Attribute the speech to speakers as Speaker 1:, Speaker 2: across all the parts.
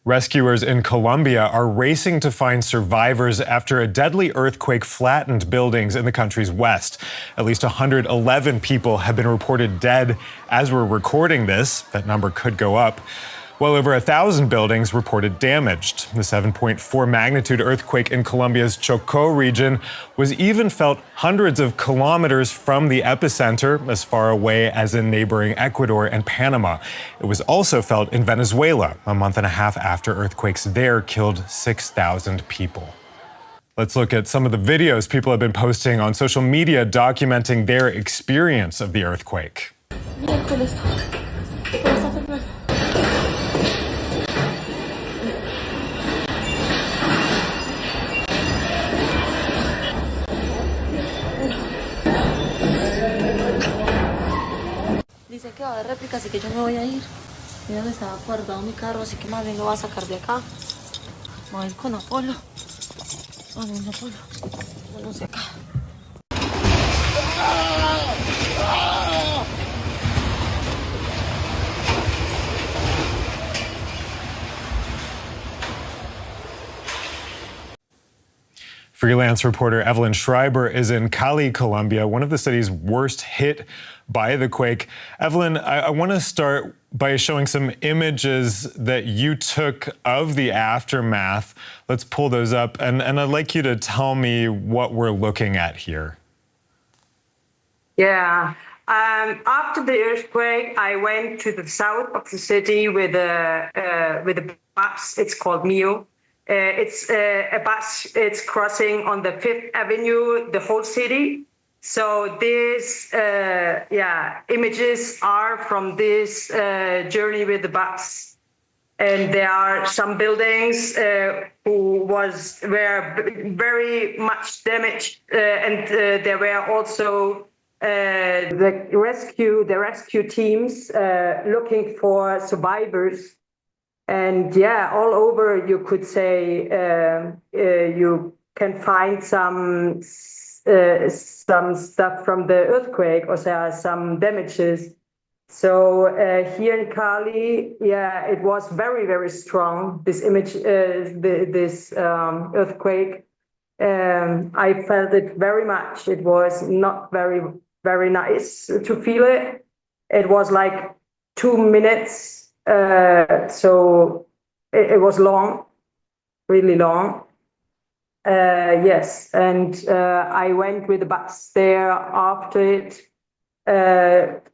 Speaker 1: Rescuers in Colombia are racing to find survivors after a deadly earthquake flattened buildings in the country's west. At least 111 people have been reported dead as we're recording this. That number could go up. Well over 1,000 buildings reported damaged. The 7.4 magnitude earthquake in Colombia's Chocó region was even felt hundreds of kilometers from the epicenter, as far away as in neighboring Ecuador and Panama. It was also felt in Venezuela, a month and a half after earthquakes there killed 6,000 people. Let's look at some of the videos people have been posting on social media documenting their experience of the earthquake.
Speaker 2: Dice que va a haber réplica, así que yo me voy a ir. Mira dónde estaba guardado mi carro, así que más bien lo voy a sacar de acá. Voy a ir con Apolo. Bueno, se acá.
Speaker 1: Freelance reporter Evelyn Schreiber is in Cali, Colombia, one of the cities worst hit by the quake. Evelyn, I want to start by showing some images that you took of the aftermath. Let's pull those up, and I'd like you to tell me what we're looking at here.
Speaker 3: Yeah. After the earthquake, I went to the south of the city with a bus. It's called Mio. It's a bus. It's crossing on the 5th Avenue, the whole city. So these images are from this journey with the bus. And there are some buildings were very much damaged, and there were also the rescue teams looking for survivors. And all over you could say you can find some stuff from the earthquake, or some damages. So here in Cali, it was very, very strong. This image, this earthquake, I felt it very much. It was not very, very nice to feel it. It was like 2 minutes. So it was long, really long. Yes, and I went with the bus there after it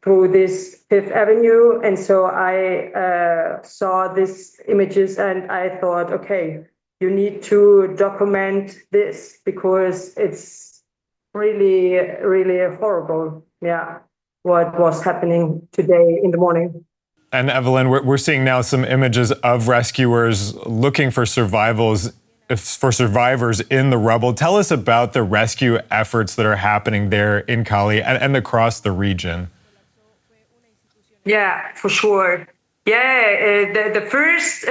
Speaker 3: through this 5th Avenue, and so I saw these images, and I thought, okay, you need to document this because it's really, really horrible. Yeah, what was happening today in the morning.
Speaker 1: And Evelyn, we're seeing now some images of rescuers looking for survivors in the rubble. Tell us about the rescue efforts that are happening there in Cali and across the region.
Speaker 3: Yeah, for sure. Yeah, the first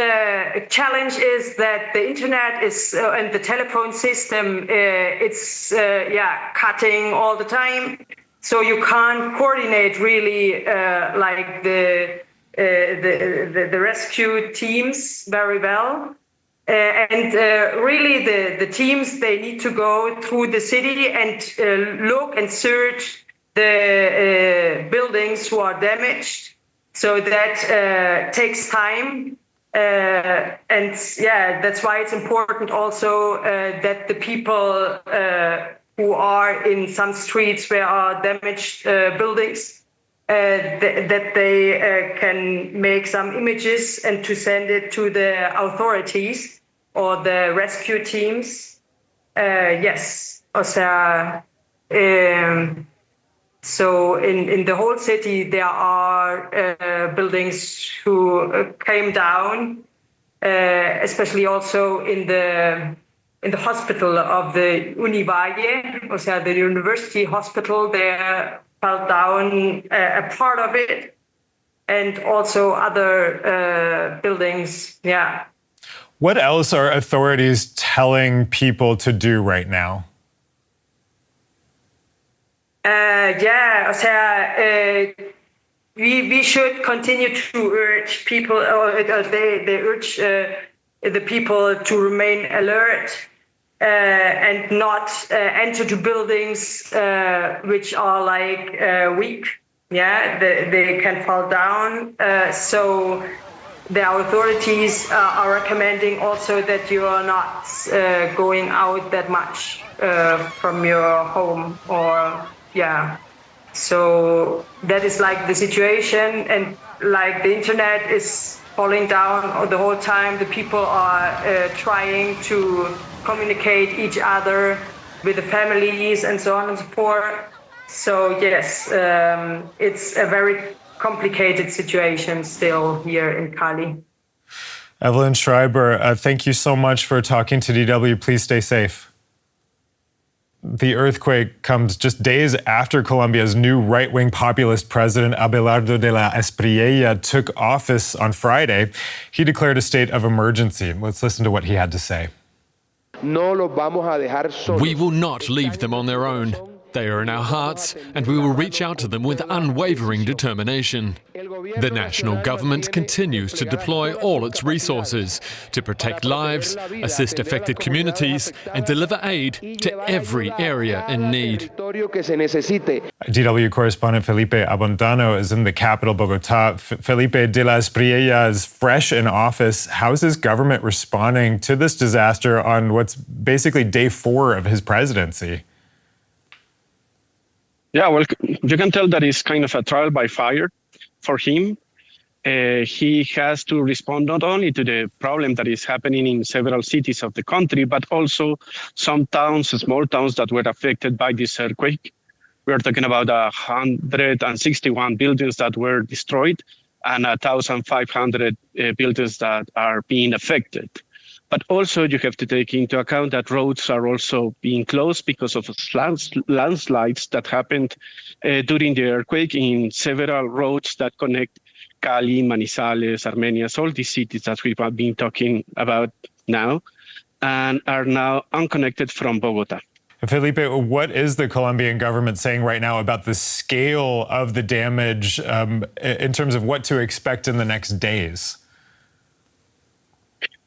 Speaker 3: challenge is that the internet is and the telephone system it's cutting all the time, so you can't coordinate really like the rescue teams very well. And really the teams, they need to go through the city and look and search the buildings who are damaged. So that takes time. And that's why it's important also that the people who are in some streets where are damaged buildings, that they can make some images and to send it to the authorities or the rescue teams. Yes, so in the whole city there are buildings who came down, especially also in the hospital of the Univalle, the university hospital. There fell down a part of it, and also other buildings. Yeah.
Speaker 1: What else are authorities telling people to do right now?
Speaker 3: we should continue to urge people, or they urge the people to remain alert and not enter to buildings which are like weak. Yeah, they can fall down. So the authorities are recommending also that you are not going out that much from your home, or so that is like the situation, and like the internet is falling down the whole time. The people are trying to communicate each other with the families and so on and so forth. So yes, it's a very complicated situation still here in Cali.
Speaker 1: Evelyn Schreiber, thank you so much for talking to DW. Please stay safe. The earthquake comes just days after Colombia's new right-wing populist president, Abelardo de la Espriella, took office on Friday. He declared a state of emergency. Let's listen to what he had to say.
Speaker 4: We will not leave them on their own. They are in our hearts, and we will reach out to them with unwavering determination. The national government continues to deploy all its resources to protect lives, assist affected communities, and deliver aid to every area in need.
Speaker 1: DW correspondent Felipe Abondano is in the capital, Bogota. Felipe, de la Espriella is fresh in office. How is his government responding to this disaster on what's basically day 4 of his presidency?
Speaker 5: Yeah, well, you can tell that it's kind of a trial by fire for him. He has to respond not only to the problem that is happening in several cities of the country, but also some towns, small towns that were affected by this earthquake. We're talking about 161 buildings that were destroyed and 1,500 buildings that are being affected. But also you have to take into account that roads are also being closed because of landslides that happened during the earthquake in several roads that connect Cali, Manizales, Armenias, all these cities that we've been talking about now, and are now unconnected from Bogota.
Speaker 1: Felipe, what is the Colombian government saying right now about the scale of the damage in terms of what to expect in the next days?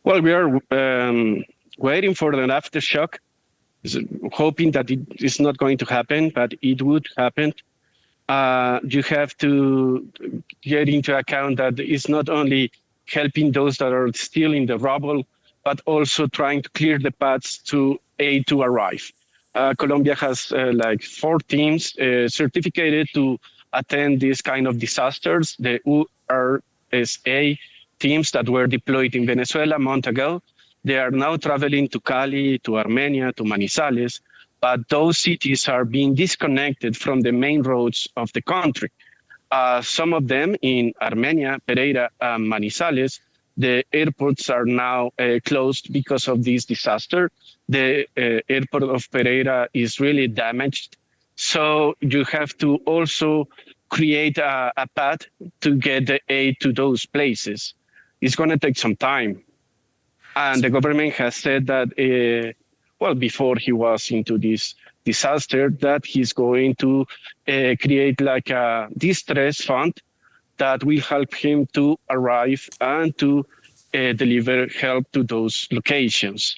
Speaker 5: Well, we are waiting for an aftershock, hoping that it is not going to happen, but it would happen. You have to get into account that it's not only helping those that are still in the rubble, but also trying to clear the paths to aid to arrive. Colombia has like 4 teams certificated to attend these kind of disasters. The URSA teams that were deployed in Venezuela a month ago, they are now traveling to Cali, to Armenia, to Manizales, but those cities are being disconnected from the main roads of the country. Some of them in Armenia, Pereira, and Manizales, the airports are now closed because of this disaster. The airport of Pereira is really damaged. So you have to also create a path to get the aid to those places. It's going to take some time. And the government has said that, well, before he was into this disaster, that he's going to create like a distress fund that will help him to arrive and to deliver help to those locations.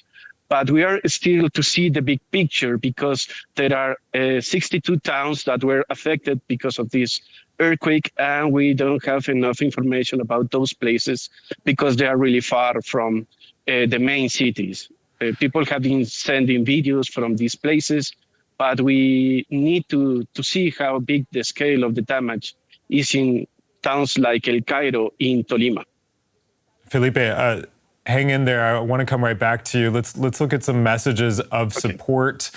Speaker 5: But we are still to see the big picture because there are 62 towns that were affected because of this earthquake, and we don't have enough information about those places because they are really far from the main cities. People have been sending videos from these places, but we need to see how big the scale of the damage is in towns like El Cairo in Tolima.
Speaker 1: Felipe, hang in there. I want to come right back to you. Let's look at some messages of support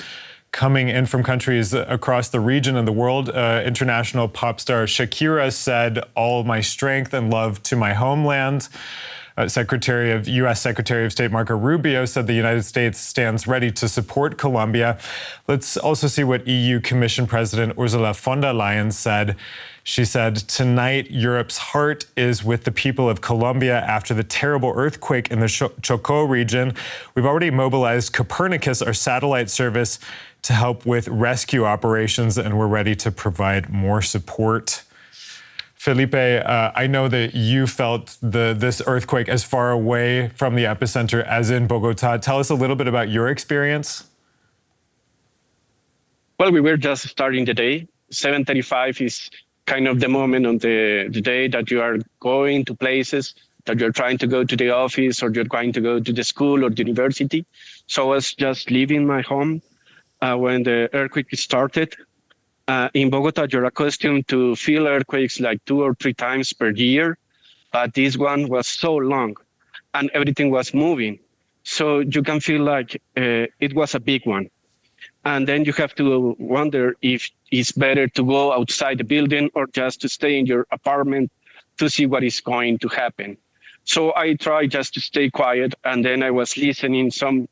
Speaker 1: coming in from countries across the region and the world. International pop star Shakira said, "All my strength and love to my homeland." U.S. Secretary of State Marco Rubio said the United States stands ready to support Colombia. Let's also see what EU Commission President Ursula von der Leyen said. She said, "Tonight, Europe's heart is with the people of Colombia after the terrible earthquake in the Chocó region. We've already mobilized Copernicus, our satellite service, to help with rescue operations, and we're ready to provide more support." Felipe, I know that you felt this earthquake as far away from the epicenter as in Bogota. Tell us a little bit about your experience.
Speaker 5: Well, we were just starting the day. 7:35 is kind of the moment on the day that you are going to places, that you're trying to go to the office or you're going to go to the school or the university. So I was just leaving my home when the earthquake started. In Bogota, you're accustomed to feel earthquakes like 2 or 3 times per year, but this one was so long and everything was moving. So you can feel like it was a big one. And then you have to wonder if it's better to go outside the building or just to stay in your apartment to see what is going to happen. So I tried just to stay quiet, and then I was listening some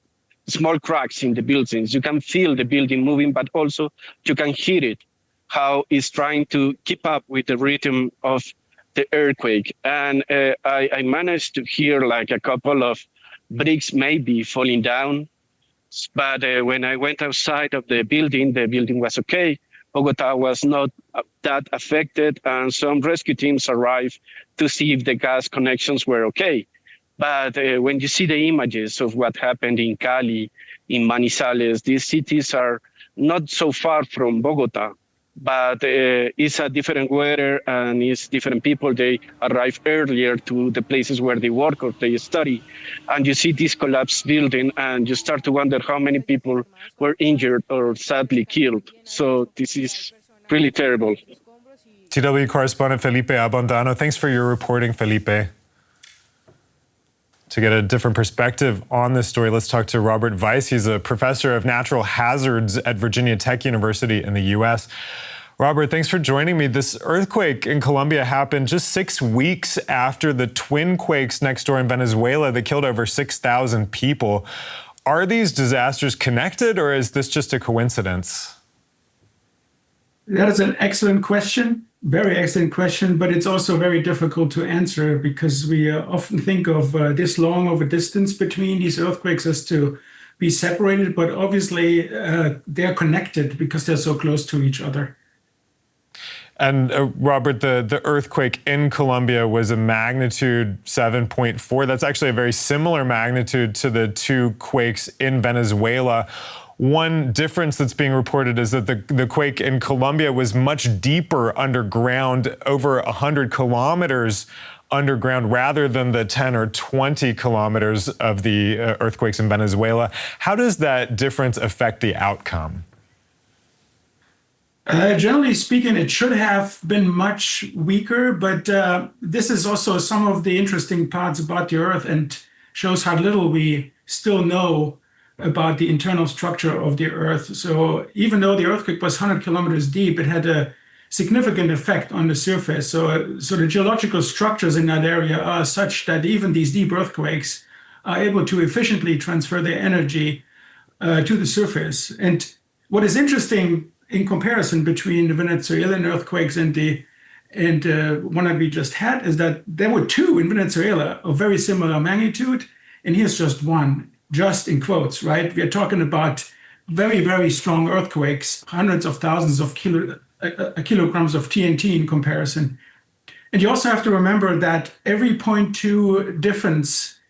Speaker 5: small cracks in the buildings. You can feel the building moving, but also you can hear it, how it's trying to keep up with the rhythm of the earthquake. And I managed to hear like a couple of bricks maybe falling down. But when I went outside of the building was okay. Bogota was not that affected, and some rescue teams arrived to see if the gas connections were okay. But when you see the images of what happened in Cali, in Manizales, these cities are not so far from Bogota, but it's a different weather and it's different people. They arrive earlier to the places where they work or they study. And you see this collapsed building and you start to wonder how many people were injured or sadly killed. So this is really terrible.
Speaker 1: TW correspondent Felipe Abondano, thanks for your reporting, Felipe. To get a different perspective on this story, let's talk to Robert Weiss. He's a professor of natural hazards at Virginia Tech University in the U.S. Robert, thanks for joining me. This earthquake in Colombia happened just 6 weeks after the twin quakes next door in Venezuela that killed over 6,000 people. Are these disasters connected, or is this just a coincidence?
Speaker 6: That is an excellent question. Very excellent question, but it's also very difficult to answer because we often think of this long of a distance between these earthquakes as to be separated, but obviously they're connected because they're so close to each other.
Speaker 1: And Robert, the earthquake in Colombia was a magnitude 7.4. That's actually a very similar magnitude to the 2 quakes in Venezuela. One difference that's being reported is that the quake in Colombia was much deeper underground, over 100 kilometers underground, rather than the 10 or 20 kilometers of the earthquakes in Venezuela. How does that difference affect the outcome?
Speaker 6: Generally speaking, it should have been much weaker, but this is also some of the interesting parts about the Earth and shows how little we still know about the internal structure of the Earth. So even though the earthquake was 100 kilometers deep, it had a significant effect on the surface. So the geological structures in that area are such that even these deep earthquakes are able to efficiently transfer their energy to the surface. And what is interesting in comparison between the Venezuelan earthquakes and the one that we just had is that there were 2 in Venezuela of very similar magnitude, and here's just one. Just in quotes, right? We are talking about very, very strong earthquakes, hundreds of thousands of kilograms of TNT in comparison. And you also have to remember that every 0.2 difference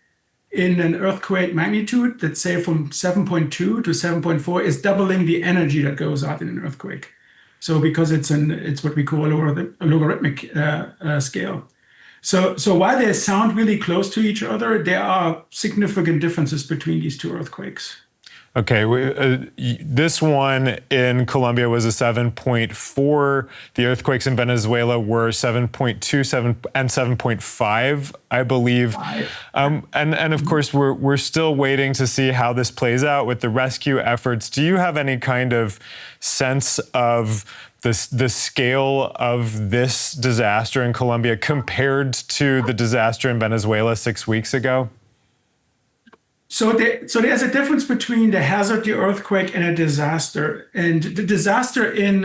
Speaker 6: in an earthquake magnitude, let's say from 7.2 to 7.4, is doubling the energy that goes out in an earthquake. So because it's what we call a logarithmic scale. So while they sound really close to each other, there are significant differences between these 2 earthquakes.
Speaker 1: Okay, this one in Colombia was a 7.4. The earthquakes in Venezuela were 7.2, 7, and 7.5, I believe. And of course, we're still waiting to see how this plays out with the rescue efforts. Do you have any kind of sense of the scale of this disaster in Colombia compared to the disaster in Venezuela 6 weeks ago?
Speaker 6: So there's a difference between the hazard, the earthquake, and a disaster. And the disaster in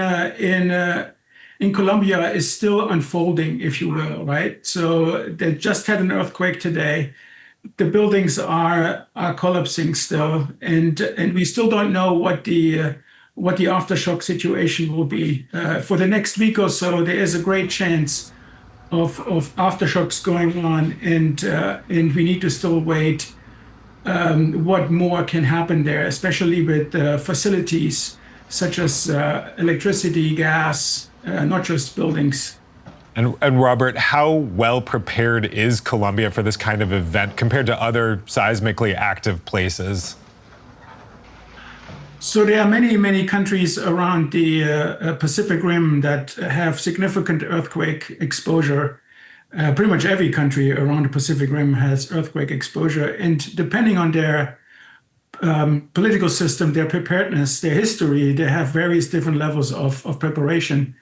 Speaker 6: Colombia is still unfolding, if you will, right? So they just had an earthquake today. The buildings are collapsing still, and we still don't know what the aftershock situation will be. For the next week or so, there is a great chance of aftershocks going on, and we need to still wait what more can happen there, especially with facilities such as electricity, gas, not just buildings.
Speaker 1: And Robert, how well prepared is Colombia for this kind of event compared to other seismically active places?
Speaker 6: So there are many, many countries around the Pacific Rim that have significant earthquake exposure. Pretty much every country around the Pacific Rim has earthquake exposure. And depending on their political system, their preparedness, their history, they have various different levels of preparation.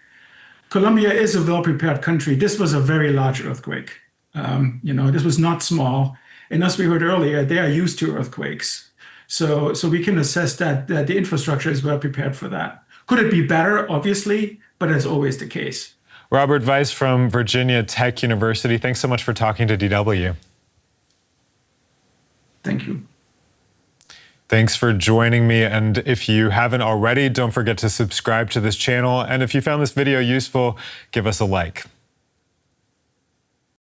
Speaker 6: Colombia is a well-prepared country. This was a very large earthquake. This was not small. And as we heard earlier, they are used to earthquakes. So we can assess that the infrastructure is well prepared for that. Could it be better? Obviously, but that's always the case.
Speaker 1: Robert Weiss from Virginia Tech University, thanks so much for talking to DW.
Speaker 6: Thank you.
Speaker 1: Thanks for joining me. And if you haven't already, don't forget to subscribe to this channel. And if you found this video useful, give us a like.